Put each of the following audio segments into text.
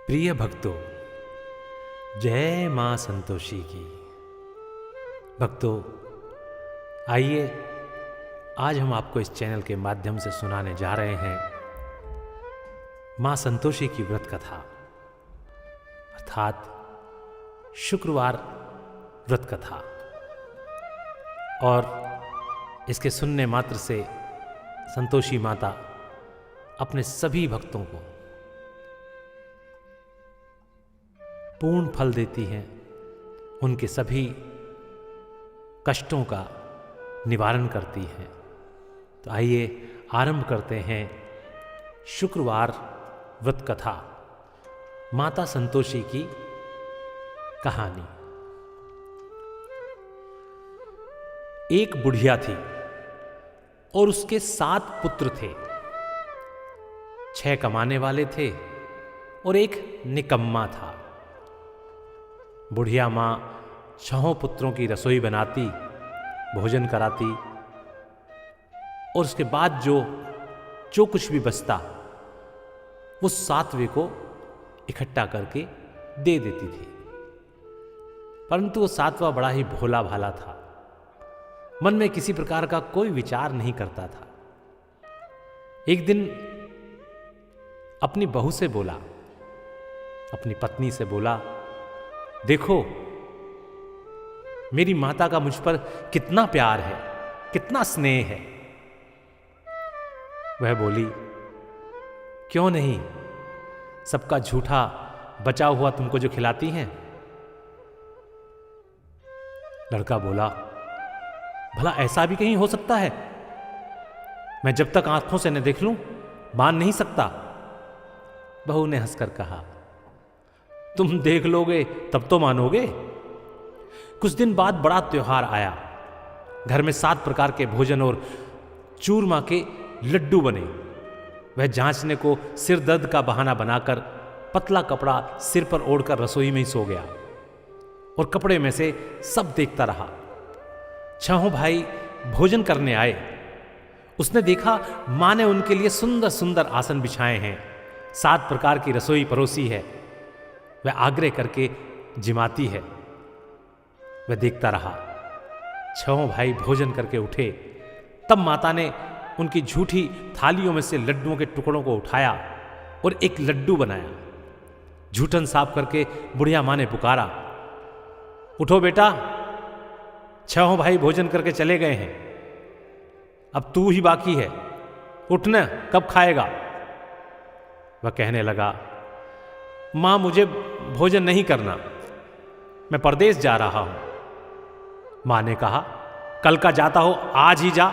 प्रिय भक्तों, जय मां संतोषी की। भक्तों, आइए आज हम आपको इस चैनल के माध्यम से सुनाने जा रहे हैं मां संतोषी की व्रत कथा, अर्थात शुक्रवार व्रत कथा। और इसके सुनने मात्र से संतोषी माता अपने सभी भक्तों को पूर्ण फल देती हैं, उनके सभी कष्टों का निवारण करती हैं। तो आइए आरंभ करते हैं शुक्रवार व्रत कथा, माता संतोषी की कहानी। एक बुढ़िया थी और उसके 7 पुत्र थे। 6 कमाने वाले थे और एक निकम्मा था। बुढ़िया माँ 6 पुत्रों की रसोई बनाती, भोजन कराती और उसके बाद जो कुछ भी बचता वो 7वें को इकट्ठा करके दे देती थी। परंतु वो 7वां बड़ा ही भोला भाला था, मन में किसी प्रकार का कोई विचार नहीं करता था। एक दिन अपनी बहू से बोला, अपनी पत्नी से बोला, देखो मेरी माता का मुझ पर कितना प्यार है, कितना स्नेह है। वह बोली, क्यों नहीं, सबका झूठा बचा हुआ तुमको जो खिलाती हैं। लड़का बोला, भला ऐसा भी कहीं हो सकता है? मैं जब तक आंखों से न देख लूं मान नहीं सकता। बहू ने हंसकर कहा, तुम देख लोगे तब तो मानोगे। कुछ दिन बाद बड़ा त्योहार आया। घर में 7 प्रकार के भोजन और चूरमा के लड्डू बने। वह जांचने को सिर दर्द का बहाना बनाकर पतला कपड़ा सिर पर ओढ़कर रसोई में ही सो गया और कपड़े में से सब देखता रहा। 6 भाई भोजन करने आए। उसने देखा मां ने उनके लिए सुंदर सुंदर आसन बिछाए हैं, 7 प्रकार की रसोई परोसी है। वह आग्रह करके जिमाती है। वह देखता रहा। 6 भाई भोजन करके उठे। तब माता ने उनकी झूठी थालियों में से लड्डुओं के टुकड़ों को उठाया और एक लड्डू बनाया। झूठन साफ करके बुढ़िया मां ने पुकारा, उठो बेटा, 6 भाई भोजन करके चले गए हैं, अब तू ही बाकी है, उठना, कब खाएगा? वह कहने लगा, मां मुझे भोजन नहीं करना, मैं परदेश जा रहा हूं। मां ने कहा, कल का जाता हो आज ही जा।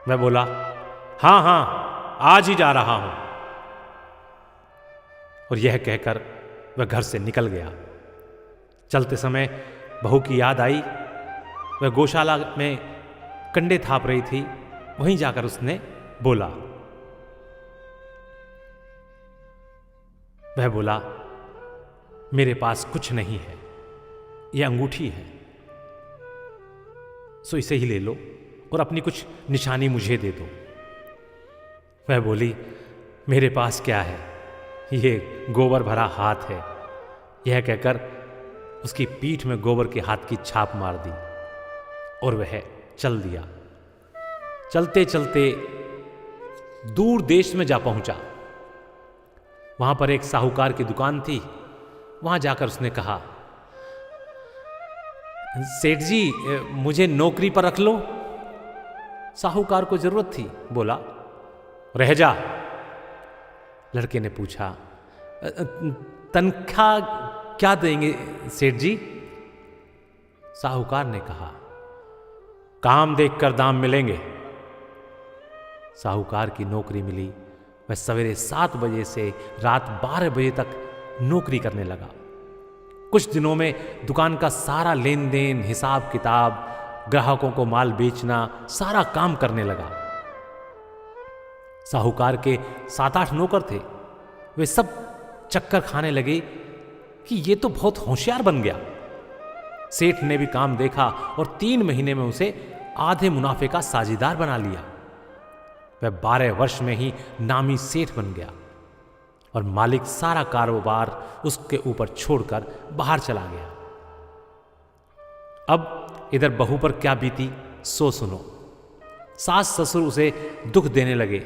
मैं बोला, हां हां आज ही जा रहा हूं। और यह कहकर वह घर से निकल गया। चलते समय बहू की याद आई। वह गौशाला में कंडे थाप रही थी, वहीं जाकर उसने बोला। वह बोला, मेरे पास कुछ नहीं है, यह अंगूठी है, सो इसे ही ले लो और अपनी कुछ निशानी मुझे दे दो। वह बोली, मेरे पास क्या है, यह गोबर भरा हाथ है। यह कहकर उसकी पीठ में गोबर के हाथ की छाप मार दी और वह चल दिया। चलते चलते दूर देश में जा पहुंचा। वहां पर एक साहूकार की दुकान थी। वहां जाकर उसने कहा, सेठ जी मुझे नौकरी पर रख लो। साहूकार को जरूरत थी, बोला, रह जा। लड़के ने पूछा, तनख्वाह क्या देंगे सेठ जी? साहूकार ने कहा, काम देखकर दाम मिलेंगे। साहूकार की नौकरी मिली। वह सवेरे 7 बजे से रात 12 बजे तक नौकरी करने लगा। कुछ दिनों में दुकान का सारा लेन देन, हिसाब किताब, ग्राहकों को माल बेचना, सारा काम करने लगा। साहूकार के 7-8 नौकर थे। वे सब चक्कर खाने लगे कि ये तो बहुत होशियार बन गया। सेठ ने भी काम देखा और 3 महीने में उसे आधे मुनाफे का साझीदार बना लिया। वह 12 वर्ष में ही नामी सेठ बन गया। और मालिक सारा कारोबार उसके ऊपर छोड़कर बाहर चला गया। अब इधर बहू पर क्या बीती सो सुनो। सास ससुर उसे दुख देने लगे,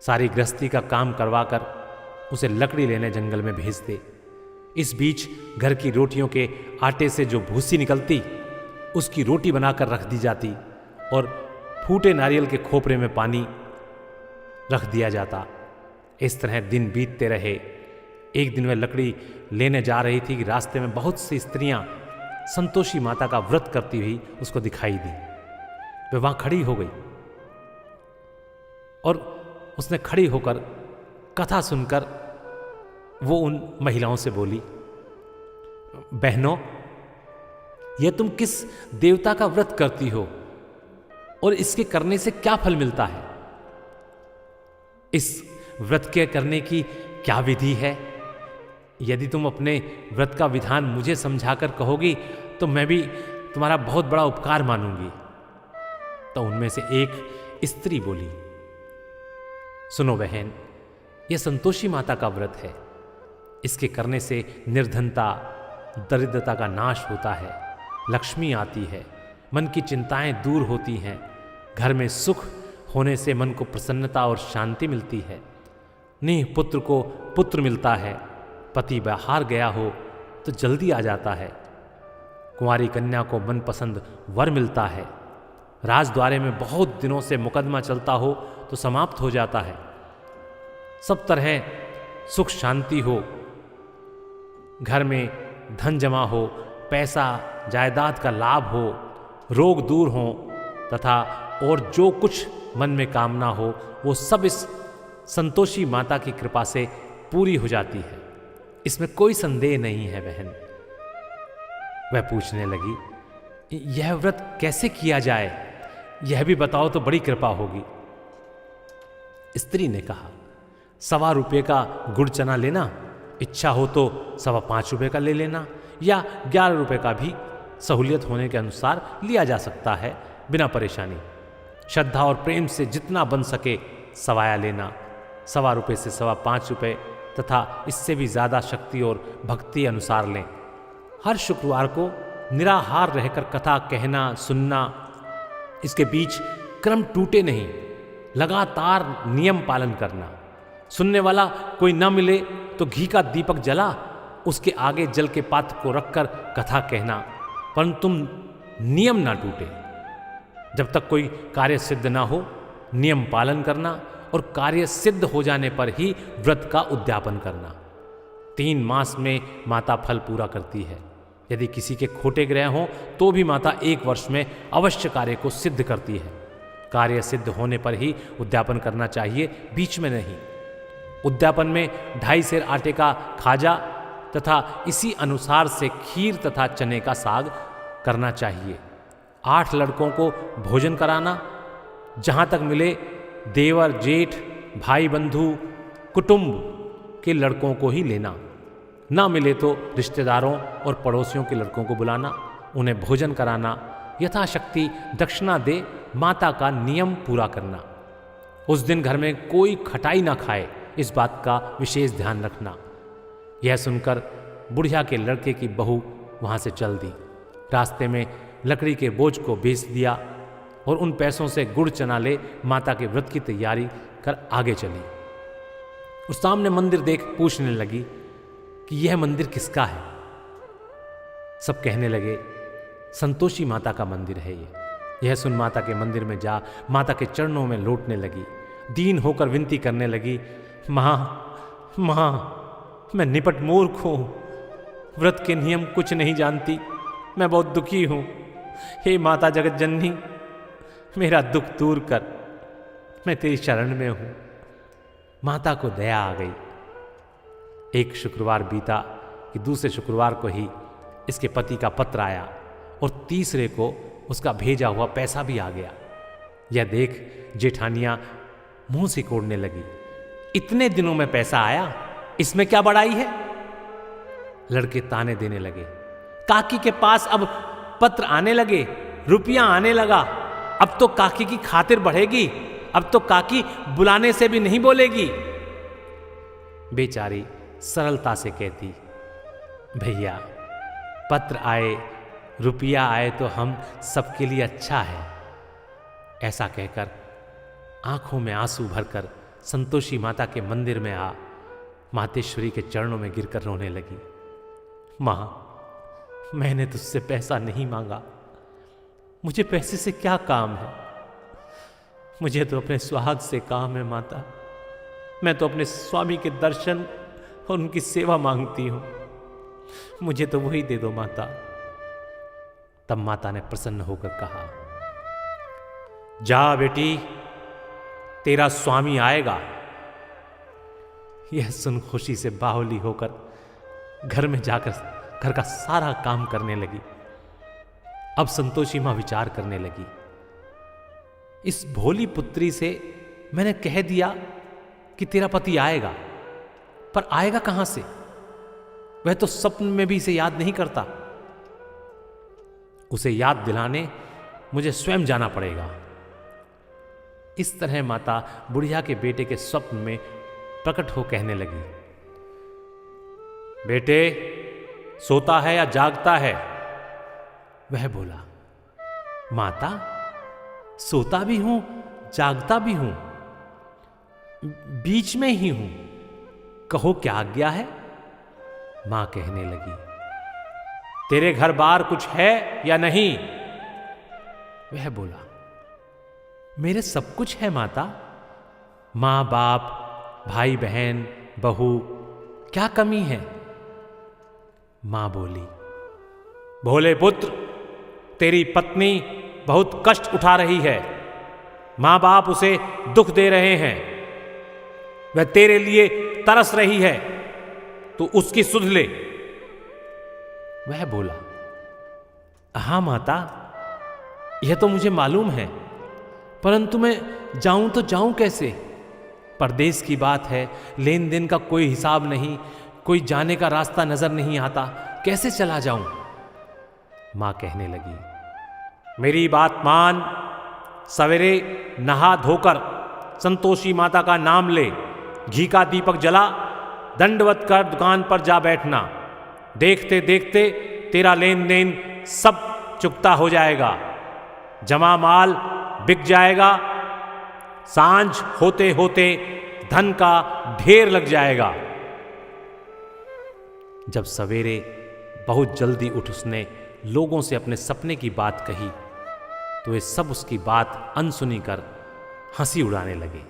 सारी गृहस्थी का काम करवाकर उसे लकड़ी लेने जंगल में भेजते। इस बीच घर की रोटियों के आटे से जो भूसी निकलती उसकी रोटी बनाकर रख दी जाती और फूटे नारियल के खोपरे में पानी रख दिया जाता। इस तरह दिन बीतते रहे। एक दिन वह लकड़ी लेने जा रही थी कि रास्ते में बहुत सी स्त्रियां संतोषी माता का व्रत करती हुई उसको दिखाई दी। वह वहां खड़ी हो गई और उसने खड़ी होकर कथा सुनकर वो उन महिलाओं से बोली, बहनों, यह तुम किस देवता का व्रत करती हो और इसके करने से क्या फल मिलता है? इस व्रत के करने की क्या विधि है? यदि तुम अपने व्रत का विधान मुझे समझाकर कहोगी तो मैं भी तुम्हारा बहुत बड़ा उपकार मानूंगी। तो उनमें से एक स्त्री बोली, सुनो बहन, यह संतोषी माता का व्रत है। इसके करने से निर्धनता, दरिद्रता का नाश होता है, लक्ष्मी आती है, मन की चिंताएं दूर होती हैं, घर में सुख होने से मन को प्रसन्नता और शांति मिलती है, नीह पुत्र को पुत्र मिलता है, पति बाहर गया हो तो जल्दी आ जाता है, कुंवारी कन्या को मनपसंद वर मिलता है, राजद्वारे में बहुत दिनों से मुकदमा चलता हो तो समाप्त हो जाता है, सब तरह सुख शांति हो, घर में धन जमा हो, पैसा जायदाद का लाभ हो, रोग दूर हो तथा और जो कुछ मन में कामना हो वो सब इस संतोषी माता की कृपा से पूरी हो जाती है। इसमें कोई संदेह नहीं है बहन। वह पूछने लगी, यह व्रत कैसे किया जाए, यह भी बताओ तो बड़ी कृपा होगी। स्त्री ने कहा, 1.25 रुपये का गुड़ चना लेना, इच्छा हो तो 5.25 रुपये का ले लेना, या 11 रुपये का भी सहूलियत होने के अनुसार लिया जा सकता है बिना परेशानी। श्रद्धा और प्रेम से जितना बन सके सवाया लेना, 1.25 रुपये से 5.25 रुपये तथा इससे भी ज़्यादा शक्ति और भक्ति अनुसार लें। हर शुक्रवार को निराहार रहकर कथा कहना सुनना, इसके बीच क्रम टूटे नहीं, लगातार नियम पालन करना। सुनने वाला कोई न मिले तो घी का दीपक जला उसके आगे जल के पात्र को रखकर कथा कहना, परंतु नियम ना टूटे। जब तक कोई कार्य सिद्ध ना हो नियम पालन करना और कार्य सिद्ध हो जाने पर ही व्रत का उद्यापन करना। 3 मास में माता फल पूरा करती है। यदि किसी के खोटे ग्रह हों तो भी माता 1 वर्ष में अवश्य कार्य को सिद्ध करती है। कार्य सिद्ध होने पर ही उद्यापन करना चाहिए, बीच में नहीं। उद्यापन में 2.5 सेर आटे का खाजा तथा इसी अनुसार से खीर तथा चने का साग करना चाहिए। 8 लड़कों को भोजन कराना, जहाँ तक मिले देवर जेठ भाई बंधु कुटुंब के लड़कों को ही लेना, ना मिले तो रिश्तेदारों और पड़ोसियों के लड़कों को बुलाना, उन्हें भोजन कराना, यथाशक्ति दक्षिणा दे माता का नियम पूरा करना। उस दिन घर में कोई खटाई ना खाए, इस बात का विशेष ध्यान रखना। यह सुनकर बुढ़िया के लड़के की बहू वहाँ से चल दी। रास्ते में लकड़ी के बोझ को बेच दिया और उन पैसों से गुड़ चना ले माता के व्रत की तैयारी कर आगे चली। उस सामने मंदिर देख पूछने लगी कि यह मंदिर किसका है। सब कहने लगे संतोषी माता का मंदिर है ये। यह सुन माता के मंदिर में जा माता के चरणों में लौटने लगी, दीन होकर विनती करने लगी, माँ मैं निपट मूर्ख हूँ, व्रत के नियम कुछ नहीं जानती, मैं बहुत दुखी हूँ। हे माता जगत जननी, मेरा दुख दूर कर, मैं तेरी शरण में हूँ। माता को दया आ गई। एक शुक्रवार बीता कि दूसरे शुक्रवार को ही इसके पति का पत्र आया और तीसरे को उसका भेजा हुआ पैसा भी आ गया। यह देख जेठानियां मुंह सिकोड़ने लगी, इतने दिनों में पैसा आया, इसमें क्या बड़ाई है। लड़के ताने देने लगे, काकी के पास अब पत्र आने लगे, रुपया आने लगा, अब तो काकी की खातिर बढ़ेगी, अब तो काकी बुलाने से भी नहीं बोलेगी। बेचारी सरलता से कहती, भैया पत्र आए, रुपया आए तो हम सबके लिए अच्छा है। ऐसा कहकर आंखों में आंसू भरकर संतोषी माता के मंदिर में आ मातेश्वरी के चरणों में गिरकर रोने लगी। मां, मैंने तुझसे पैसा नहीं मांगा, मुझे पैसे से क्या काम है, मुझे तो अपने सुहाग से काम है माता। मैं तो अपने स्वामी के दर्शन और उनकी सेवा मांगती हूं, मुझे तो वही दे दो माता। तब माता ने प्रसन्न होकर कहा, जा बेटी, तेरा स्वामी आएगा। यह सुन खुशी से बाहुली होकर घर में जाकर घर का सारा काम करने लगी। अब संतोषी मां विचार करने लगी, इस भोली पुत्री से मैंने कह दिया कि तेरा पति आएगा, पर आएगा कहां से? वह तो स्वप्न में भी इसे याद नहीं करता। उसे याद दिलाने मुझे स्वयं जाना पड़ेगा। इस तरह माता बुढ़िया के बेटे के स्वप्न में प्रकट हो कहने लगी, बेटे सोता है या जागता है? वह बोला, माता सोता भी हूं, जागता भी हूं, बीच में ही हूं, कहो क्या आज्ञा है? मां कहने लगी, तेरे घर बार कुछ है या नहीं? वह बोला, मेरे सब कुछ है माता, मां बाप, भाई बहन, बहू, क्या कमी है? मां बोली, भोले पुत्र, तेरी पत्नी बहुत कष्ट उठा रही है, मां बाप उसे दुख दे रहे हैं, वह तेरे लिए तरस रही है, तू उसकी सुध ले। वह बोला, हां माता, यह तो मुझे मालूम है, परंतु मैं जाऊं तो जाऊं कैसे? परदेश की बात है, लेन देन का कोई हिसाब नहीं, कोई जाने का रास्ता नजर नहीं आता, कैसे चला जाऊं? मां कहने लगी, मेरी बात मान, सवेरे नहा धोकर संतोषी माता का नाम ले, घी का दीपक जला, दंडवत कर दुकान पर जा बैठना। देखते देखते तेरा लेन देन सब चुकता हो जाएगा, जमा माल बिक जाएगा, सांझ होते होते धन का ढेर लग जाएगा। जब सवेरे बहुत जल्दी उठ उसने लोगों से अपने सपने की बात कही तो वे सब उसकी बात अनसुनी कर हंसी उड़ाने लगे।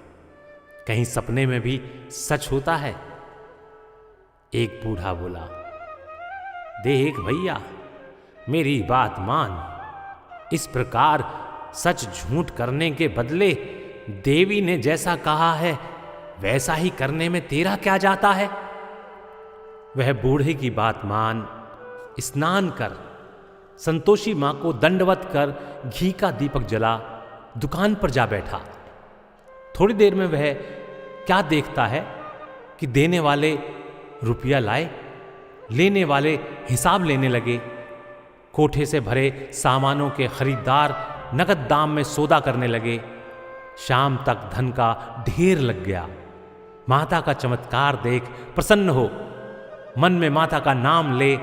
कहीं सपने में भी सच होता है? एक बूढ़ा बोला, देख भैया, मेरी बात मान, इस प्रकार सच झूठ करने के बदले देवी ने जैसा कहा है वैसा ही करने में तेरा क्या जाता है? वह बूढ़े की बात मान, स्नान कर, संतोषी मां को दंडवत कर घी का दीपक जला, दुकान पर जा बैठा। थोड़ी देर में वह क्या देखता है कि देने वाले रुपया लाए, लेने वाले हिसाब लेने लगे, कोठे से भरे सामानों के खरीदार नगद दाम में सौदा करने लगे। शाम तक धन का ढेर लग गया। माता का चमत्कार देख प्रसन्न हो मन में माता का नाम ले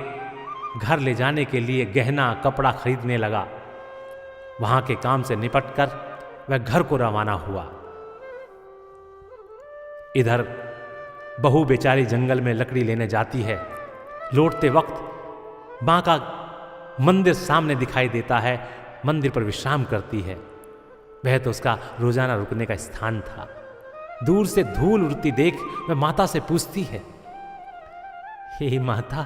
घर ले जाने के लिए गहना कपड़ा खरीदने लगा। वहां के काम से निपटकर वह घर को रवाना हुआ। इधर बहू बेचारी जंगल में लकड़ी लेने जाती है। लौटते वक्त मां का मंदिर सामने दिखाई देता है। मंदिर पर विश्राम करती है। वह तो उसका रोजाना रुकने का स्थान था। दूर से धूल उड़ती देख वह माता से पूछती है, हे माता,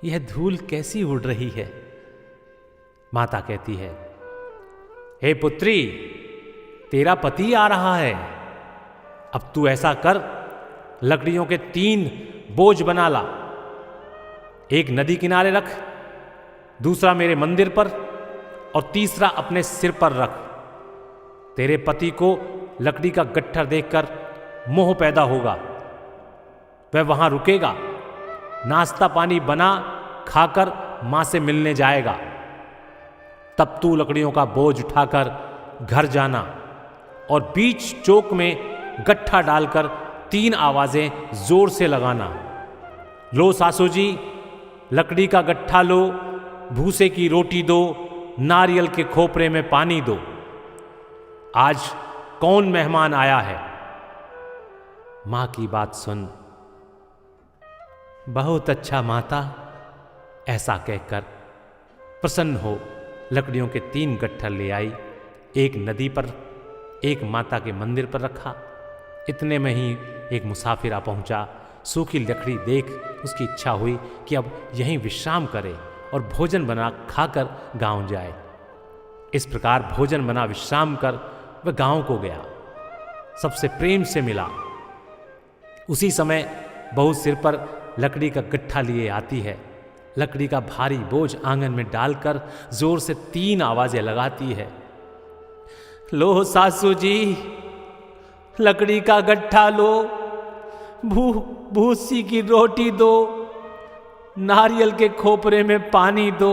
यह धूल कैसी उड़ रही है? माता कहती है, हे पुत्री, तेरा पति आ रहा है। अब तू ऐसा कर, लकड़ियों के 3 बोझ बना ला। एक नदी किनारे रख, दूसरा मेरे मंदिर पर और तीसरा अपने सिर पर रख। तेरे पति को लकड़ी का गट्ठर देखकर मोह पैदा होगा। वह वहां रुकेगा, नाश्ता पानी बना खाकर मां से मिलने जाएगा। तब तू लकड़ियों का बोझ उठाकर घर जाना और बीच चौक में गट्ठा डालकर 3 आवाजें जोर से लगाना। लो सासू जी, लकड़ी का गट्ठा लो, भूसे की रोटी दो, नारियल के खोपरे में पानी दो। आज कौन मेहमान आया है? मां की बात सुन, बहुत अच्छा माता, ऐसा कहकर प्रसन्न हो लकड़ियों के 3 गट्ठर ले आई। एक नदी पर, एक माता के मंदिर पर रखा। इतने में ही एक मुसाफिर आ पहुंचा। सूखी लकड़ी देख उसकी इच्छा हुई कि अब यहीं विश्राम करे और भोजन बना खाकर गांव जाए। इस प्रकार भोजन बना विश्राम कर वह गांव को गया, सबसे प्रेम से मिला। उसी समय बहू सिर पर लकड़ी का गट्ठा लिए आती है। लकड़ी का भारी बोझ आंगन में डालकर जोर से 3 आवाजें लगाती है। लो सासू जी, लकड़ी का गट्ठा लो, भूसी की रोटी दो, नारियल के खोपरे में पानी दो।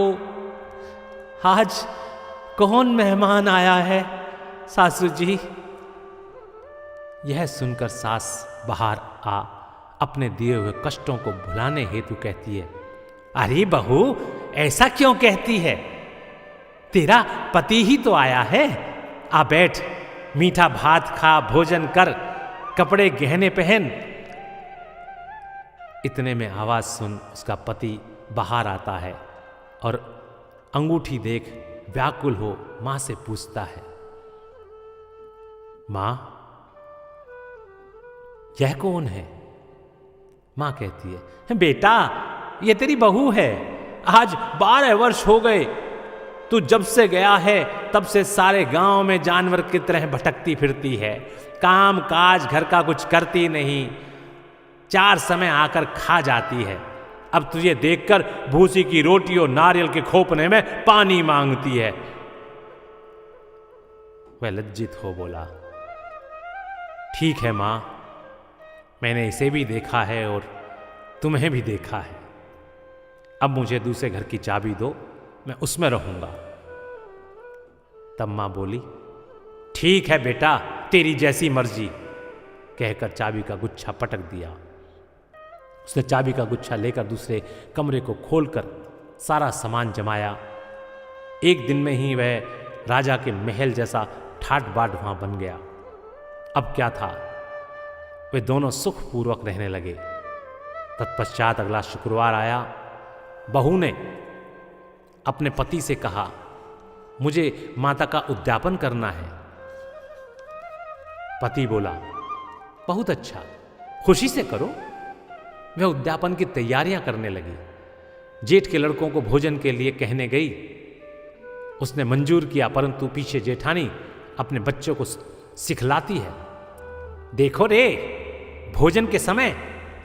आज कौन मेहमान आया है सासू जी? यह सुनकर सास बाहर आ अपने दिए हुए कष्टों को भुलाने हेतु कहती है, अरे बहू, ऐसा क्यों कहती है? तेरा पति ही तो आया है। आ बैठ, मीठा भात खा, भोजन कर, कपड़े गहने पहन। इतने में आवाज सुन उसका पति बाहर आता है और अंगूठी देख व्याकुल हो मां से पूछता है, मां, यह कौन है? मां कहती है, बेटा, यह तेरी बहू है। आज 12 वर्ष हो गए। तू जब से गया है तब से सारे गांव में जानवर की तरह भटकती फिरती है। काम काज घर का कुछ करती नहीं, 4 समय आकर खा जाती है। अब तुझे देखकर भूसी की रोटी और नारियल के खोपने में पानी मांगती है। वह लज्जित हो बोला, ठीक है मां, मैंने इसे भी देखा है और तुम्हें भी देखा है। अब मुझे दूसरे घर की चाबी दो, मैं उसमें रहूंगा। तब मां बोली, ठीक है बेटा, तेरी जैसी मर्जी, कहकर चाबी का गुच्छा पटक दिया। उसने चाबी का गुच्छा लेकर दूसरे कमरे को खोलकर सारा सामान जमाया। एक दिन में ही वह राजा के महल जैसा ठाट बाट वहां बन गया। अब क्या था, वे दोनों सुखपूर्वक रहने लगे। तत्पश्चात अगला शुक्रवार आया। बहू ने अपने पति से कहा, मुझे माता का उद्यापन करना है। पति बोला, बहुत अच्छा, खुशी से करो। वह उद्यापन की तैयारियां करने लगी। जेठ के लड़कों को भोजन के लिए कहने गई। उसने मंजूर किया, परंतु पीछे जेठानी अपने बच्चों को सिखलाती है, देखो रे, भोजन के समय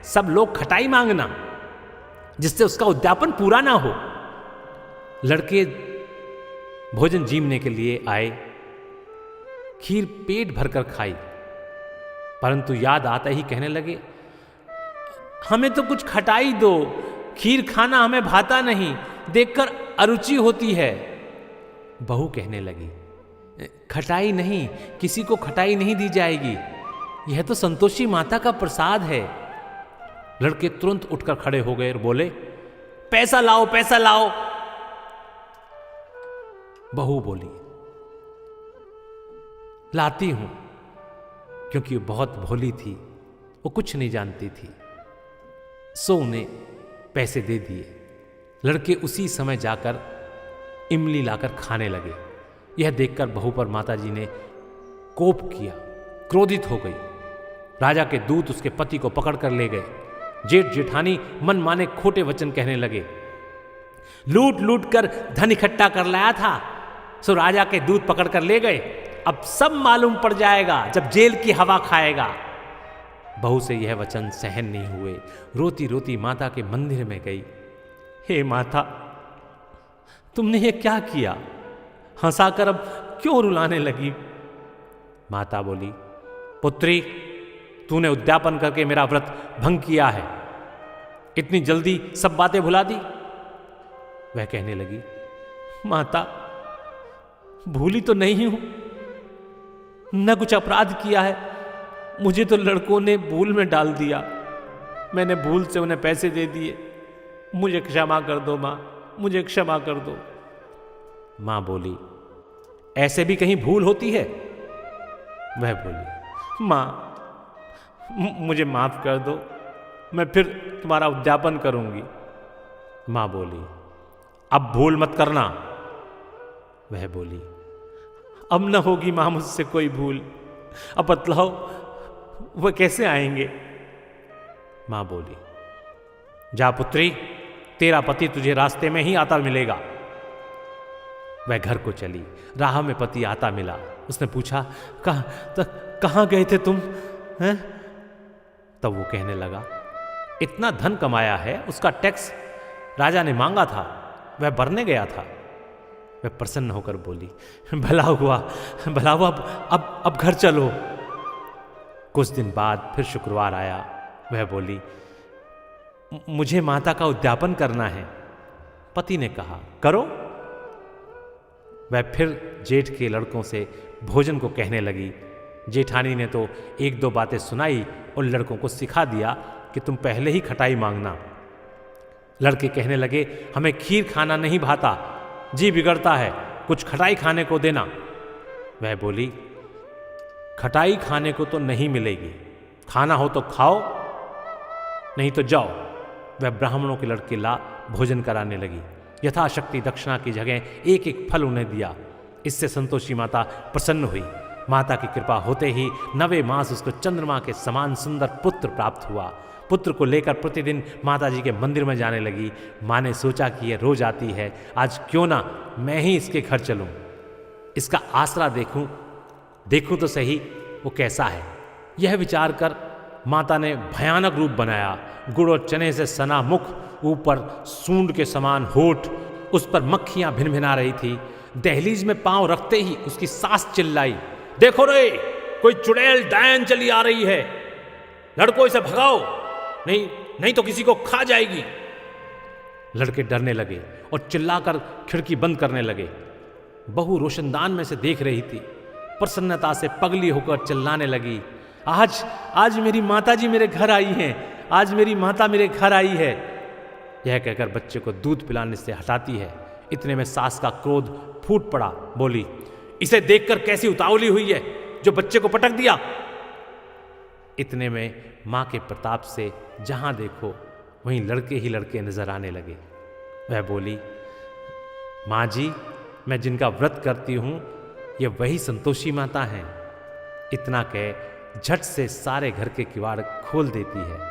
सब लोग खटाई मांगना, जिससे उसका उद्यापन पूरा ना हो। लड़के भोजन जीमने के लिए आए। खीर पेट भरकर खाई, परंतु याद आता ही कहने लगे, हमें तो कुछ खटाई दो, खीर खाना हमें भाता नहीं, देखकर अरुचि होती है। बहू कहने लगी, खटाई नहीं, किसी को खटाई नहीं दी जाएगी, यह तो संतोषी माता का प्रसाद है। लड़के तुरंत उठकर खड़े हो गए और बोले, पैसा लाओ, पैसा लाओ। बहू बोली, लाती हूं, क्योंकि वो बहुत भोली थी, वो कुछ नहीं जानती थी। सो उन्हें पैसे दे दिए। लड़के उसी समय जाकर इमली लाकर खाने लगे। यह देखकर बहू पर माताजी ने कोप किया, क्रोधित हो गई। राजा के दूत उसके पति को पकड़कर ले गए। जेठ जेठानी मन माने खोटे वचन कहने लगे, लूट लूट कर धन इकट्ठा कर लाया था, सो राजा के दूत पकड़कर ले गए। अब सब मालूम पड़ जाएगा जब जेल की हवा खाएगा। बहू से यह वचन सहन नहीं हुए। रोती रोती माता के मंदिर में गई। हे माता, तुमने ये क्या किया? हंसाकर अब क्यों रुलाने लगी? माता बोली, पुत्री, तूने उद्यापन करके मेरा व्रत भंग किया है, इतनी जल्दी सब बातें भुला दी। वह कहने लगी, माता, भूली तो नहीं हूं, न कुछ अपराध किया है, मुझे तो लड़कों ने भूल में डाल दिया, मैंने भूल से उन्हें पैसे दे दिए, मुझे क्षमा कर दो माँ, मुझे क्षमा कर दो। माँ बोली, ऐसे भी कहीं भूल होती है? वह बोली, माँ मुझे माफ कर दो, मैं फिर तुम्हारा उद्यापन करूंगी। माँ बोली, अब भूल मत करना। वह बोली, अब न होगी माँ मुझसे कोई भूल, अब बतलाओ वह कैसे आएंगे? माँ बोली, जा पुत्री, तेरा पति तुझे रास्ते में ही आता मिलेगा। वह घर को चली, राह में पति आता मिला। उसने पूछा, कहाँ गए थे तुम हैं? तब वो कहने लगा, इतना धन कमाया है, उसका टैक्स राजा ने मांगा था, वह भरने गया था। वह प्रसन्न होकर बोली, भला हुआ, अब घर चलो। कुछ दिन बाद फिर शुक्रवार आया। वह बोली, मुझे माता का उद्यापन करना है। पति ने कहा, करो। वह फिर जेठ के लड़कों से भोजन को कहने लगी। जेठानी ने तो एक दो बातें सुनाई और लड़कों को सिखा दिया कि तुम पहले ही खटाई मांगना। लड़के कहने लगे, हमें खीर खाना नहीं भाता, जी बिगड़ता है, कुछ खटाई खाने को देना। वह बोली, खटाई खाने को तो नहीं मिलेगी, खाना हो तो खाओ, नहीं तो जाओ। वह ब्राह्मणों के लड़के ला भोजन कराने लगी। यथाशक्ति दक्षिणा की जगह एक एक फल उन्हें दिया। इससे संतोषी माता प्रसन्न हुई। माता की कृपा होते ही 9वें मास उसको चंद्रमा के समान सुंदर पुत्र प्राप्त हुआ। पुत्र को लेकर प्रतिदिन माता जी के मंदिर में जाने लगी। माँ ने सोचा कि यह रोज आती है, आज क्यों ना मैं ही इसके घर चलूं, इसका आसरा देखूं तो सही वो कैसा है। यह विचार कर माता ने भयानक रूप बनाया। गुड़ और चने से सना मुख, ऊपर सूंड के समान होठ, उस पर मक्खियां भिनभिना रही थी। दहलीज में पांव रखते ही उसकी सास चिल्लाई, देखो रे, कोई चुड़ैल डायन चली आ रही है, लड़कों इसे भगाओ, नहीं तो किसी को खा जाएगी। लड़के डरने लगे और चिल्लाकर खिड़की बंद करने लगे। बहू रोशनदान में से देख रही थी। प्रसन्नता से पगली होकर चिल्लाने लगी, आज मेरी माता जी मेरे घर आई हैं, आज मेरी माता मेरे घर आई है। यह कहकर बच्चे को दूध पिलाने से हटाती है। इतने में सास का क्रोध फूट पड़ा। बोली, इसे देखकर कैसी उतावली हुई है जो बच्चे को पटक दिया। इतने में माँ के प्रताप से जहां देखो वहीं लड़के ही लड़के नजर आने लगे। वह बोली, माँ जी, मैं जिनका व्रत करती हूं ये वही संतोषी माता हैं। इतना कह झट से सारे घर के किवाड़ खोल देती है।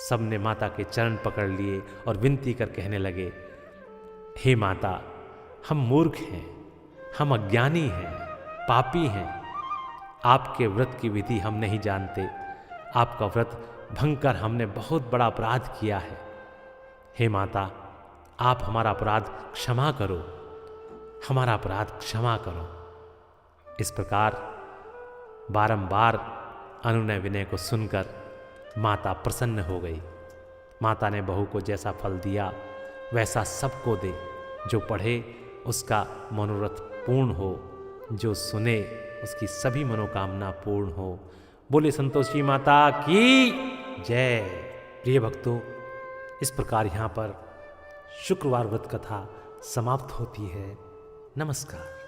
सबने माता के चरण पकड़ लिए और विनती कर कहने लगे, हे माता, हम मूर्ख हैं, हम अज्ञानी हैं, पापी हैं, आपके व्रत की विधि हम नहीं जानते, आपका व्रत भंग कर हमने बहुत बड़ा अपराध किया है। हे माता, आप हमारा अपराध क्षमा करो, हमारा अपराध क्षमा करो। इस प्रकार बारंबार अनुनय विनय को सुनकर माता प्रसन्न हो गई। माता ने बहू को जैसा फल दिया वैसा सबको दे। जो पढ़े उसका मनोरथ पूर्ण हो, जो सुने उसकी सभी मनोकामना पूर्ण हो। बोले संतोषी माता की जय। प्रिय भक्तों, इस प्रकार यहाँ पर शुक्रवार व्रत कथा समाप्त होती है। नमस्कार।